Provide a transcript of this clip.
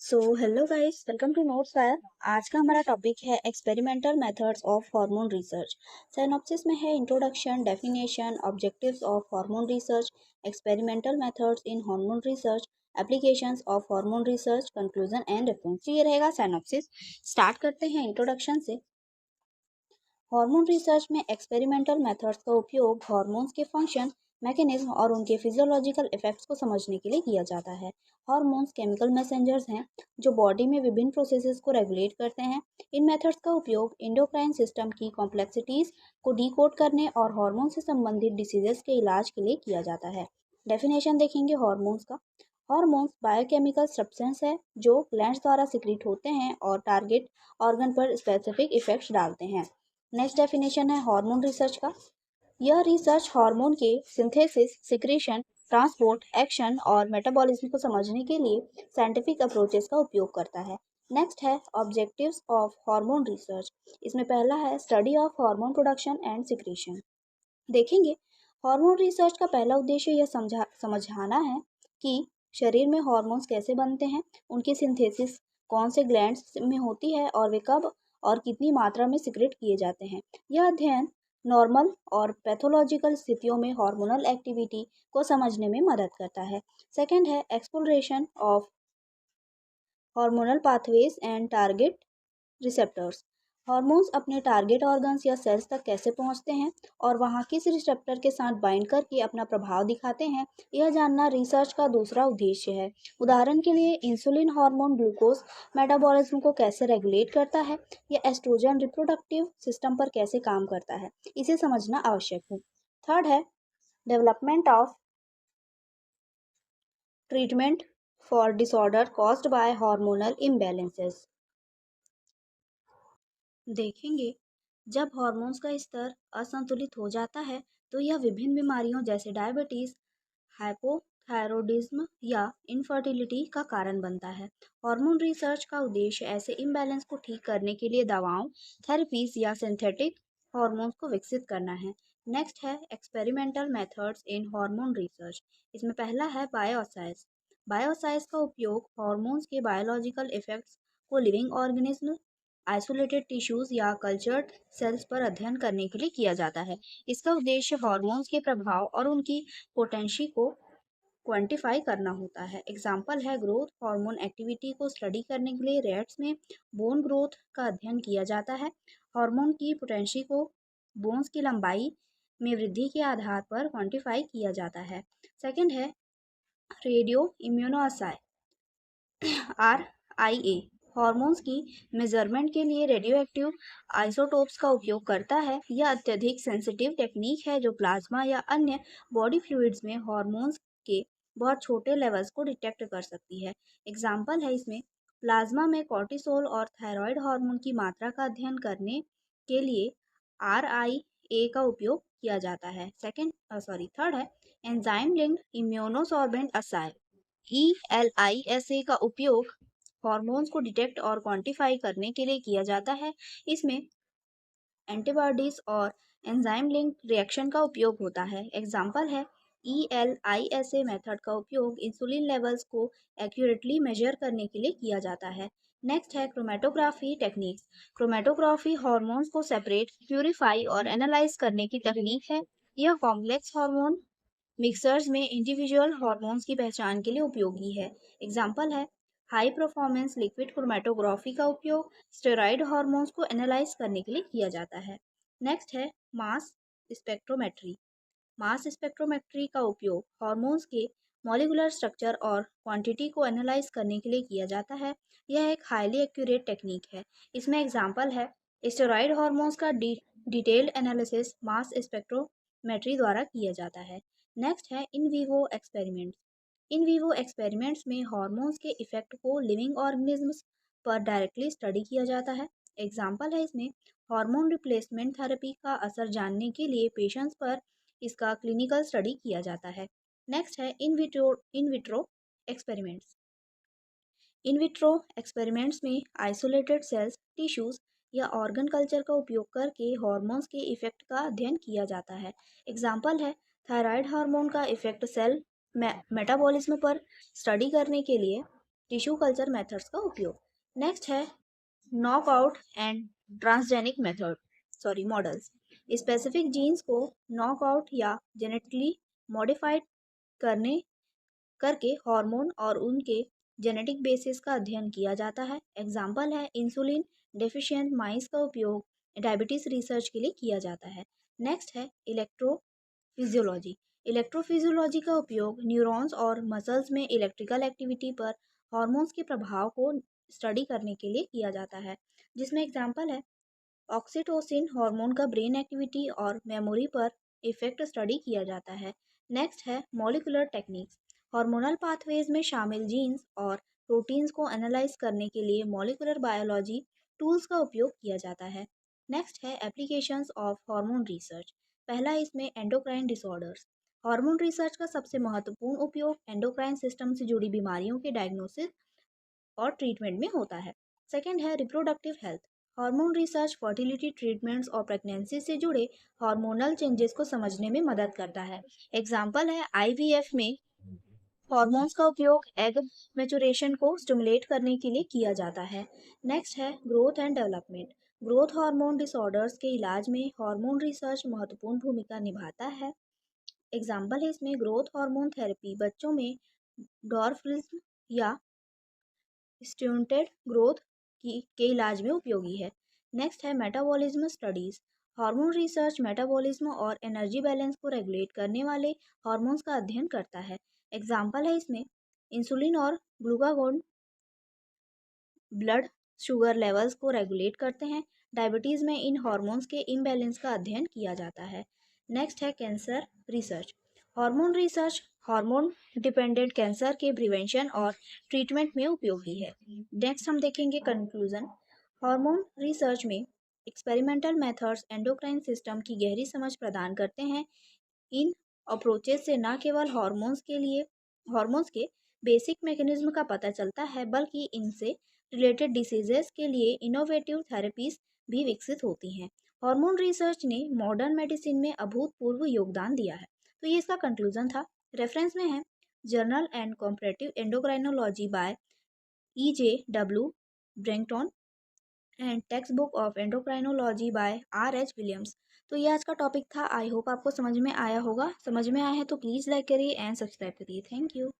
Hello guys, welcome to Notes Fire. आज का हमारा टॉपिक है experimental methods of hormone research. Synopsis में है introduction, definition, objectives of hormone research, experimental methods in hormone research, applications of hormone research, conclusion and reference. ये रहेगा synopsis. Start करते हैं इंट्रोडक्शन से। हार्मोन रिसर्च में एक्सपेरिमेंटल मेथड्स का उपयोग हार्मोन्स के फंक्शन, मैकेनिज्म और उनके फिजियोलॉजिकल इफेक्ट्स को समझने के लिए किया जाता है। हार्मोन्स केमिकल मैसेंजर्स हैं जो बॉडी में विभिन्न प्रोसेसेस को रेगुलेट करते हैं। इन मेथड्स का उपयोग एंडोक्राइन सिस्टम की कॉम्प्लेक्सिटीज को डिकोड करने और हार्मोन से संबंधित डिसीजेस के इलाज के लिए किया जाता है। डेफिनेशन देखेंगे हार्मोन्स का। हार्मोन्स बायोकेमिकल सब्सटेंस है जो ग्लैंड्स द्वारा सिक्रीट होते हैं और टारगेट ऑर्गन पर स्पेसिफिक इफेक्ट्स डालते हैं। नेक्स्ट डेफिनेशन है हार्मोन रिसर्च का। यह रिसर्च हार्मोन के सिंथेसिस, सिक्रीशन, ट्रांसपोर्ट, एक्शन और मेटाबॉलिज्म को समझने के लिए साइंटिफिक अप्रोचेस का उपयोग करता है। नेक्स्ट है ऑब्जेक्टिव्स ऑफ हार्मोन रिसर्च। इसमें पहला है study of hormone production and secretion. देखेंगे हार्मोन रिसर्च का पहला उद्देश्य यह समझाना है कि शरीर में हार्मोन्स कैसे बनते हैं, उनकी सिंथेसिस कौन से ग्लैंड्स में होती है और वे कब और कितनी मात्रा में सिक्रेट किए जाते हैं। यह अध्ययन नॉर्मल और पैथोलॉजिकल स्थितियों में हार्मोनल एक्टिविटी को समझने में मदद करता है। सेकंड है exploration of hormonal pathways and target receptors. Hormones अपने टारगेट ऑर्गन्स या सेल्स तक कैसे पहुंचते हैं और वहां किस रिसेप्टर के साथ बाइंड करके अपना प्रभाव दिखाते हैं, यह जानना रिसर्च का दूसरा उद्देश्य है। उदाहरण के लिए इंसुलिन हार्मोन ग्लूकोज मेटाबॉलिज्म को कैसे रेगुलेट करता है या एस्ट्रोजन रिप्रोडक्टिव सिस्टम पर कैसे काम करता है, इसे समझना आवश्यक है। थर्ड है development of treatment for disorder caused by hormonal imbalances. देखेंगे जब हार्मोन्स का स्तर असंतुलित हो जाता है तो यह विभिन्न बीमारियों जैसे डायबिटीज, हाइपोथायरॉयडिज्म या इनफर्टिलिटी का कारण बनता है। हार्मोन रिसर्च का उद्देश्य ऐसे इम्बैलेंस को ठीक करने के लिए दवाओं, थेरेपीज या सिंथेटिक हार्मोन्स को विकसित करना है। नेक्स्ट है experimental methods in hormone research. इसमें पहला है बायोसाइंस। बायोसाइंस का उपयोग हार्मोन्स के बायोलॉजिकल इफेक्ट्स को लिविंग ऑर्गेनिज्म, आइसोलेटेड टिश्यूज या कल्चर्ड सेल्स पर अध्ययन करने के लिए किया जाता है। इसका उद्देश्य हार्मोन्स के प्रभाव और उनकी पोटेंशी को क्वांटिफाई करना होता है। एग्जाम्पल है ग्रोथ हार्मोन एक्टिविटी को स्टडी करने के लिए रेट्स में बोन ग्रोथ का अध्ययन किया जाता है। हार्मोन की पोटेंशी को बोन्स की लंबाई में वृद्धि के आधार पर क्वांटिफाई किया जाता है। सेकेंड है रेडियो इम्यूनोअसाई, RIA। हार्मोन्स की मेजरमेंट के लिए रेडियो एक्टिव आइसोटोप्स का उपयोग करता है। यह अत्यधिक सेंसिटिव टेक्निक है जो प्लाज्मा या अन्य बॉडी फ्लूइड्स में हार्मोन्स के बहुत छोटे लेवल्स को डिटेक्ट कर सकती है। एग्जाम्पल है इसमें प्लाज्मा में कॉर्टिसोल और थायराइड हार्मोन की मात्रा का अध्ययन करने के लिए RIA का उपयोग किया जाता है। थर्ड है enzyme linked immunosorbent acai, ELISA का उपयोग हार्मोन्स को डिटेक्ट और क्वांटिफाई करने के लिए किया जाता है। इसमें एंटीबॉडीज और एंजाइम लिंक रिएक्शन का उपयोग होता है। एग्जाम्पल है ELISA मेथड का उपयोग इंसुलिन लेवल्स को एक्यूरेटली मेजर करने के लिए किया जाता है। नेक्स्ट है क्रोमेटोग्राफी टेक्निक्स। क्रोमेटोग्राफी हार्मोन्स को सेपरेट, प्यूरिफाई और एनालाइज करने की तकनीक है। यह कॉम्प्लेक्स हार्मोन मिक्सर्स में इंडिविजुअल हार्मोन्स की पहचान के लिए उपयोगी है। एग्जाम्पल है हाई परफॉर्मेंस लिक्विड क्रोमेटोग्राफी का उपयोग स्टेरॉइड हार्मोन्स को एनालाइज करने के लिए किया जाता है। नेक्स्ट है मास स्पेक्ट्रोमेट्री। मास स्पेक्ट्रोमेट्री का उपयोग हार्मोन्स के मॉलिक्यूलर स्ट्रक्चर और क्वांटिटी को एनालाइज करने के लिए किया जाता है। यह एक हाईली एक्यूरेट टेक्निक है। इसमें एग्जाम्पल है स्टेरॉइड हार्मोन्स का डिटेल्ड एनालिसिस मास स्पेक्ट्रोमेट्री द्वारा किया जाता है। नेक्स्ट है in vivo experiments. In vivo experiments में हार्मोन्स के इफेक्ट को लिविंग ऑर्गेनिजम्स पर डायरेक्टली स्टडी किया जाता है। एग्जाम्पल है इसमें हार्मोन रिप्लेसमेंट थेरेपी का असर जानने के लिए पेशेंट्स पर इसका क्लिनिकल स्टडी किया जाता है। नेक्स्ट है in vitro experiments. In vitro experiments में आइसोलेटेड सेल्स, टिश्यूज या ऑर्गन कल्चर का उपयोग करके हार्मोन्स के इफेक्ट का अध्ययन किया जाता है। एग्जाम्पल है थायराइड हार्मोन का इफेक्ट सेल मेटाबॉलिज्म पर स्टडी करने के लिए टिश्यू कल्चर मेथड्स का उपयोग। नेक्स्ट है knockout and transgenic models. Specific jeans को नॉकआउट या जेनेटिकली मॉडिफाइड करने करके हार्मोन और उनके जेनेटिक बेसिस का अध्ययन किया जाता है। एग्जाम्पल है इंसुलिन डेफिशिएंट माइस का उपयोग डायबिटीज रिसर्च के लिए किया जाता है। नेक्स्ट है इलेक्ट्रोफिजियोलॉजी। इलेक्ट्रोफिजियोलॉजी का उपयोग न्यूरॉन्स और मसल्स में इलेक्ट्रिकल एक्टिविटी पर हार्मोन्स के प्रभाव को स्टडी करने के लिए किया जाता है, जिसमें एग्जाम्पल है ऑक्सीटोसिन हार्मोन का ब्रेन एक्टिविटी और मेमोरी पर इफेक्ट स्टडी किया जाता है। नेक्स्ट है मॉलिक्यूलर टेक्निक्स। हार्मोनल पाथवेज में शामिल जीन्स और प्रोटीन्स को एनालाइज करने के लिए मॉलिक्यूलर बायोलॉजी टूल्स का उपयोग किया जाता है। नेक्स्ट है एप्लीकेशंस ऑफ हार्मोन रिसर्च। पहला इसमें एंडोक्राइन डिसऑर्डर्स। हार्मोन रिसर्च का सबसे महत्वपूर्ण उपयोग एंडोक्राइन सिस्टम से जुड़ी बीमारियों के डायग्नोसिस और ट्रीटमेंट में होता है। सेकेंड है reproductive health. Hormone research fertility treatments और प्रेगनेंसी से जुड़े हार्मोनल चेंजेस को समझने में मदद करता है। एग्जाम्पल है आईवीएफ में हार्मोन्स का उपयोग एग मैच्योरेशन को स्टिमुलेट करने के लिए किया जाता है। नेक्स्ट है growth and development. Growth hormone disorders के इलाज में हार्मोन रिसर्च महत्वपूर्ण भूमिका निभाता है। एग्जाम्पल है इसमें ग्रोथ हार्मोन थेरेपी बच्चों में डॉर्फिज्म या स्टंटेड ग्रोथ के इलाज में उपयोगी है। नेक्स्ट है metabolism studies. Hormone research metabolism और एनर्जी बैलेंस को रेगुलेट करने वाले हार्मोन्स का अध्ययन करता है। एग्जाम्पल है इसमें इंसुलिन और ग्लूकागोन ब्लड शुगर लेवल्स को रेगुलेट करते हैं। डायबिटीज में इन हार्मोन्स के इम्बैलेंस का अध्ययन किया जाता है। नेक्स्ट है cancer research. Hormone research hormone dependent cancer के प्रिवेंशन और ट्रीटमेंट में उपयोगी है। नेक्स्ट हम देखेंगे कंक्लूजन। हार्मोन रिसर्च में एक्सपेरिमेंटल मेथड्स एंडोक्राइन सिस्टम की गहरी समझ प्रदान करते हैं। इन अप्रोचेस से न केवल हार्मोन्स के बेसिक मैकेनिज्म का पता चलता है, बल्कि इनसे रिलेटेड डिसीजेस के लिए इनोवेटिव थेरेपीज भी विकसित होती हैं। हार्मोन रिसर्च ने मॉडर्न मेडिसिन में अभूतपूर्व योगदान दिया है। तो ये इसका कंक्लूजन था। रेफरेंस में है journal and comparative endocrinology by EJ W Brengton and textbook of endocrinology by RH Williams. तो ये आज का टॉपिक था। आई होप आपको समझ में आया होगा। समझ में आया है तो प्लीज़ लाइक करिए एंड सब्सक्राइब करिए। Thank you.